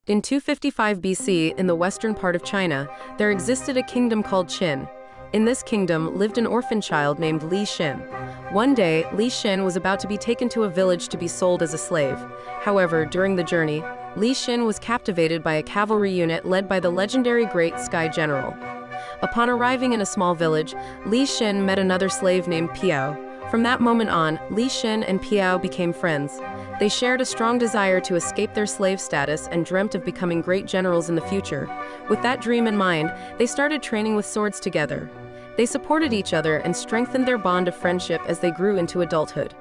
In 255 BC, in the western part of China, there existed a kingdom called Qin. In this kingdom lived an orphan child named Li Xin. One day, Li Xin was about to be taken to a village to be sold as a slave. However, during the journey, Li Xin was captivated by a cavalry unit led by the legendary Great Sky General. Upon arriving in a small village, Li Xin met another slave named Piao. From that moment on, Li Xin and Piao became friends. They shared a strong desire to escape their slave status and dreamt of becoming great generals in the future. With that dream in mind, they started training with swords together. They supported each other and strengthened their bond of friendship as they grew into adulthood.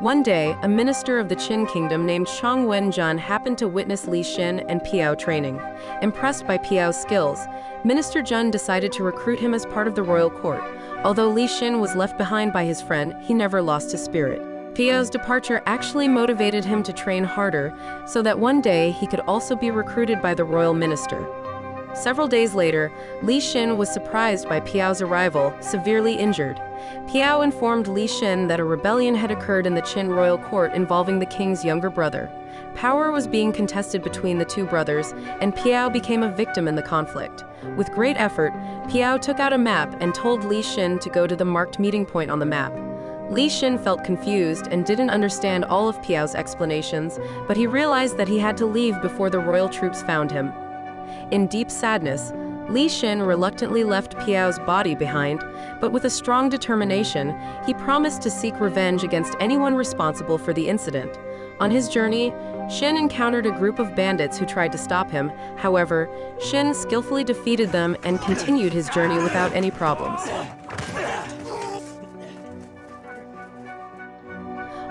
One day, a minister of the Qin Kingdom named Chang Wen-jun happened to witness Li Xin and Piao training. Impressed by Piao's skills, Minister Jun decided to recruit him as part of the royal court. Although Li Xin was left behind by his friend, he never lost his spirit. Piao's departure actually motivated him to train harder, so that one day he could also be recruited by the royal minister. Several days later, Li Xin was surprised by Piao's arrival, severely injured. Piao informed Li Xin that a rebellion had occurred in the Qin royal court involving the king's younger brother. Power was being contested between the two brothers, and Piao became a victim in the conflict. With great effort, Piao took out a map and told Li Xin to go to the marked meeting point on the map. Li Xin felt confused and didn't understand all of Piao's explanations, but he realized that he had to leave before the royal troops found him. In deep sadness, Li Xin reluctantly left Piao's body behind, but with a strong determination, he promised to seek revenge against anyone responsible for the incident. On his journey, Xin encountered a group of bandits who tried to stop him. However, Xin skillfully defeated them and continued his journey without any problems.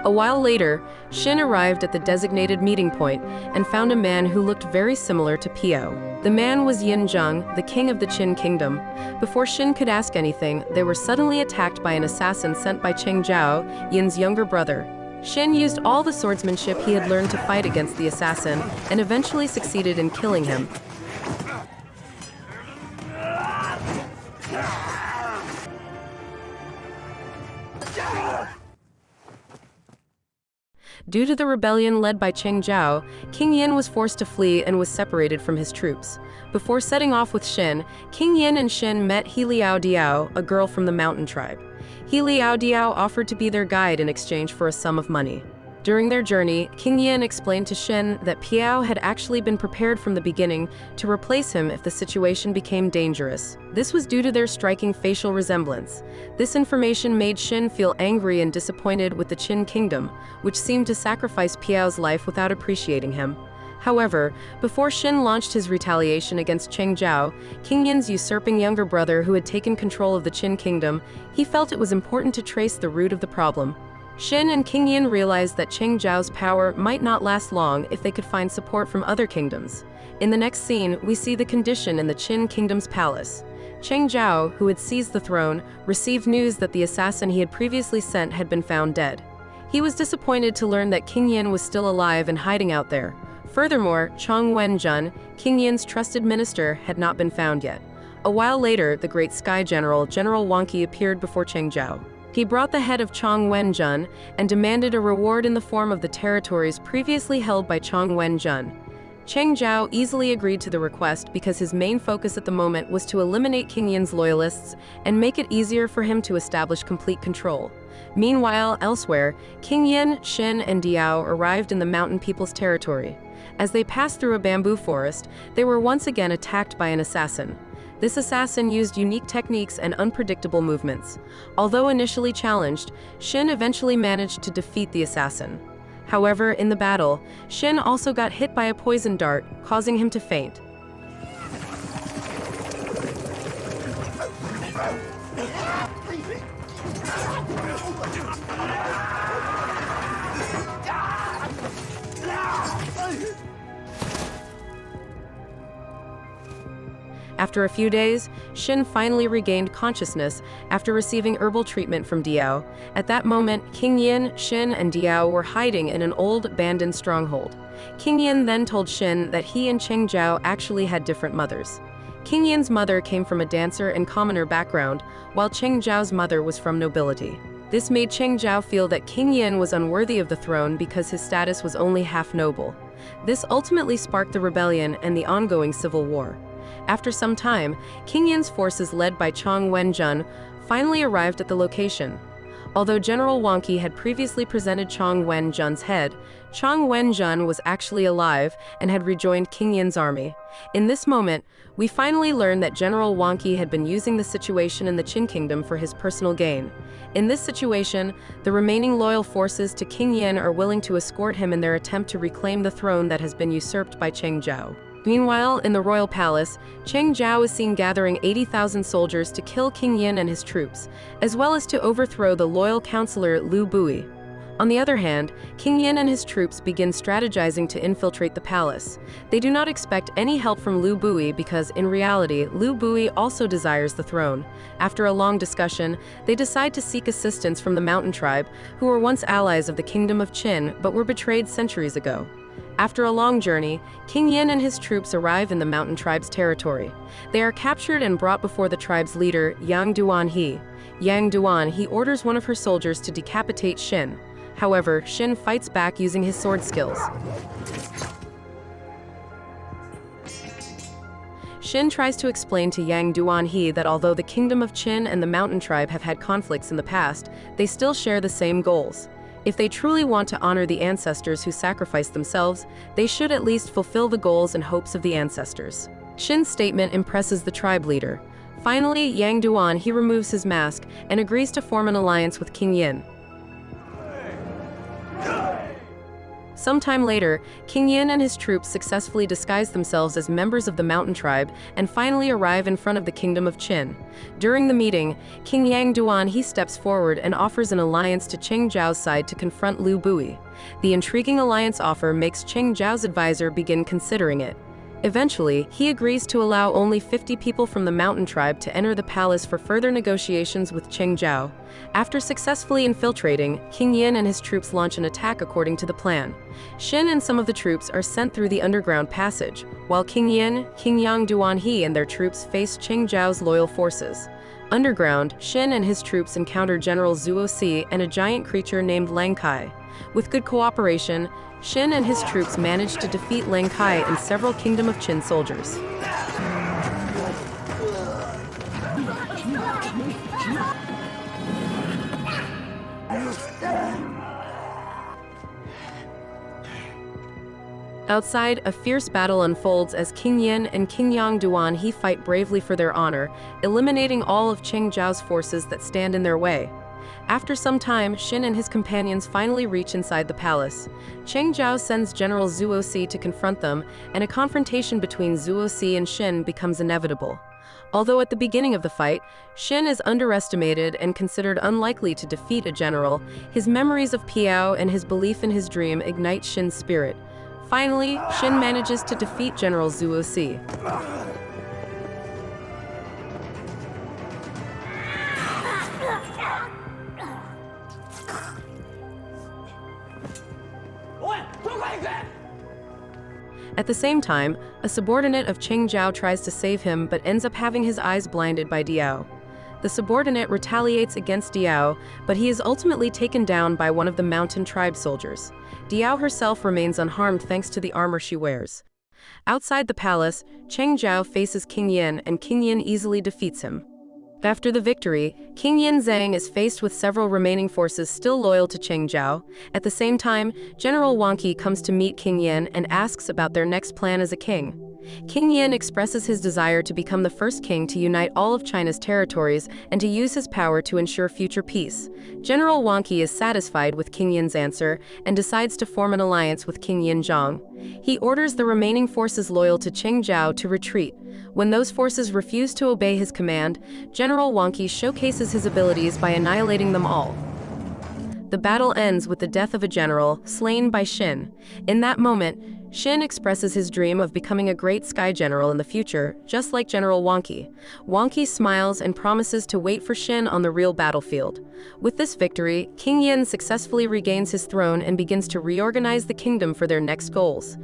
A while later, Xin arrived at the designated meeting point and found a man who looked very similar to Piao. The man was Yin Zheng, the king of the Qin Kingdom. Before Xin could ask anything, they were suddenly attacked by an assassin sent by Cheng Zhao, Yin's younger brother. Xin used all the swordsmanship he had learned to fight against the assassin and eventually succeeded in killing him. Due to the rebellion led by Cheng Zhao, King Yin was forced to flee and was separated from his troops. Before setting off with Xin, King Yin and Xin met He Liao Diao, a girl from the mountain tribe. He Liao Diao offered to be their guide in exchange for a sum of money. During their journey, King Yin explained to Xin that Piao had actually been prepared from the beginning to replace him if the situation became dangerous. This was due to their striking facial resemblance. This information made Xin feel angry and disappointed with the Qin Kingdom, which seemed to sacrifice Piao's life without appreciating him. However, before Xin launched his retaliation against Cheng Zhao, King Yin's usurping younger brother who had taken control of the Qin Kingdom, he felt it was important to trace the root of the problem. Xin and King Yin realized that Cheng Zhao's power might not last long if they could find support from other kingdoms. In the next scene, we see the condition in the Qin Kingdom's palace. Cheng Zhao, who had seized the throne, received news that the assassin he had previously sent had been found dead. He was disappointed to learn that King Yin was still alive and hiding out there. Furthermore, Chang Wen-jun, King Yin's trusted minister, had not been found yet. A while later, the Great Sky General, General Wangqi, appeared before Cheng Zhao. He brought the head of Chang Wen-jun and demanded a reward in the form of the territories previously held by Chang Wen-jun. Cheng Zhao easily agreed to the request because his main focus at the moment was to eliminate King Yin's loyalists and make it easier for him to establish complete control. Meanwhile, elsewhere, King Yin, Xin, and Diao arrived in the mountain people's territory. As they passed through a bamboo forest, they were once again attacked by an assassin. This assassin used unique techniques and unpredictable movements. Although initially challenged, Xin eventually managed to defeat the assassin. However, in the battle, Xin also got hit by a poison dart, causing him to faint. After a few days, Xin finally regained consciousness after receiving herbal treatment from Diao. At that moment, King Yin, Xin, and Diao were hiding in an old, abandoned stronghold. King Yin then told Xin that he and Cheng Zhao actually had different mothers. King Yin's mother came from a dancer and commoner background, while Cheng Zhao's mother was from nobility. This made Cheng Zhao feel that King Yin was unworthy of the throne because his status was only half noble. This ultimately sparked the rebellion and the ongoing civil war. After some time, King Yin's forces led by Chang Wen-jun finally arrived at the location. Although General Wang Qi had previously presented Chang Wen-jun's head, Chang Wen-jun was actually alive and had rejoined King Yin's army. In this moment, we finally learned that General Wang Qi had been using the situation in the Qin Kingdom for his personal gain. In this situation, the remaining loyal forces to King Yin are willing to escort him in their attempt to reclaim the throne that has been usurped by Cheng Zhao. Meanwhile, in the royal palace, Cheng Zhao is seen gathering 80,000 soldiers to kill King Yin and his troops, as well as to overthrow the loyal counselor Liu Bui. On the other hand, King Yin and his troops begin strategizing to infiltrate the palace. They do not expect any help from Liu Bui because, in reality, Liu Bui also desires the throne. After a long discussion, they decide to seek assistance from the mountain tribe, who were once allies of the Kingdom of Qin but were betrayed centuries ago. After a long journey, King Yin and his troops arrive in the mountain tribe's territory. They are captured and brought before the tribe's leader, Yang Duanhe. Yang Duanhe orders one of her soldiers to decapitate Xin. However, Xin fights back using his sword skills. Xin tries to explain to Yang Duanhe that although the Kingdom of Qin and the mountain tribe have had conflicts in the past, they still share the same goals. If they truly want to honor the ancestors who sacrificed themselves, they should at least fulfill the goals and hopes of the ancestors. Xin's statement impresses the tribe leader. Finally, Yang Duanhe removes his mask and agrees to form an alliance with King Yin. Sometime later, King Yin and his troops successfully disguise themselves as members of the mountain tribe and finally arrive in front of the Kingdom of Qin. During the meeting, King Yang Duanhe steps forward and offers an alliance to Cheng Zhao's side to confront Liu Bui. The intriguing alliance offer makes Cheng Zhao's advisor begin considering it. Eventually, he agrees to allow only 50 people from the mountain tribe to enter the palace for further negotiations with Cheng Zhao. After successfully infiltrating, King Yin and his troops launch an attack according to the plan. Xin and some of the troops are sent through the underground passage, while King Yin, King Yang Duanhe and their troops face Cheng Zhao's loyal forces. Underground, Xin and his troops encounter General Zuo Si and a giant creature named Lang Kai. With good cooperation, Xin and his troops managed to defeat Lang Kai and several Kingdom of Qin soldiers. Outside, a fierce battle unfolds as King Yin and King Yang Duanhe fight bravely for their honor, eliminating all of Cheng Zhao's forces that stand in their way. After some time, Xin and his companions finally reach inside the palace. Cheng Zhao sends General Zuo Si to confront them, and a confrontation between Zuo Si and Xin becomes inevitable. Although at the beginning of the fight, Xin is underestimated and considered unlikely to defeat a general, his memories of Piao and his belief in his dream ignite Xin's spirit. Finally, Xin manages to defeat General Zuo Si. At the same time, a subordinate of Cheng Zhao tries to save him but ends up having his eyes blinded by Diao. The subordinate retaliates against Diao, but he is ultimately taken down by one of the mountain tribe soldiers. Diao herself remains unharmed thanks to the armor she wears. Outside the palace, Cheng Zhao faces King Yin and King Yin easily defeats him. After the victory, King Yin Zhang is faced with several remaining forces still loyal to Cheng Zhao. At the same time, General Wang Qi comes to meet King Yin and asks about their next plan as a king. King Yin expresses his desire to become the first king to unite all of China's territories and to use his power to ensure future peace. General Wang Qi is satisfied with King Yin's answer and decides to form an alliance with King Yin Zhang. He orders the remaining forces loyal to Cheng Zhao to retreat. When those forces refuse to obey his command, General Wang Qi showcases his abilities by annihilating them all. The battle ends with the death of a general, slain by Xin. In that moment, Xin expresses his dream of becoming a great sky general in the future, just like General Wang Qi. Wang Qi smiles and promises to wait for Xin on the real battlefield. With this victory, King Yin successfully regains his throne and begins to reorganize the kingdom for their next goals.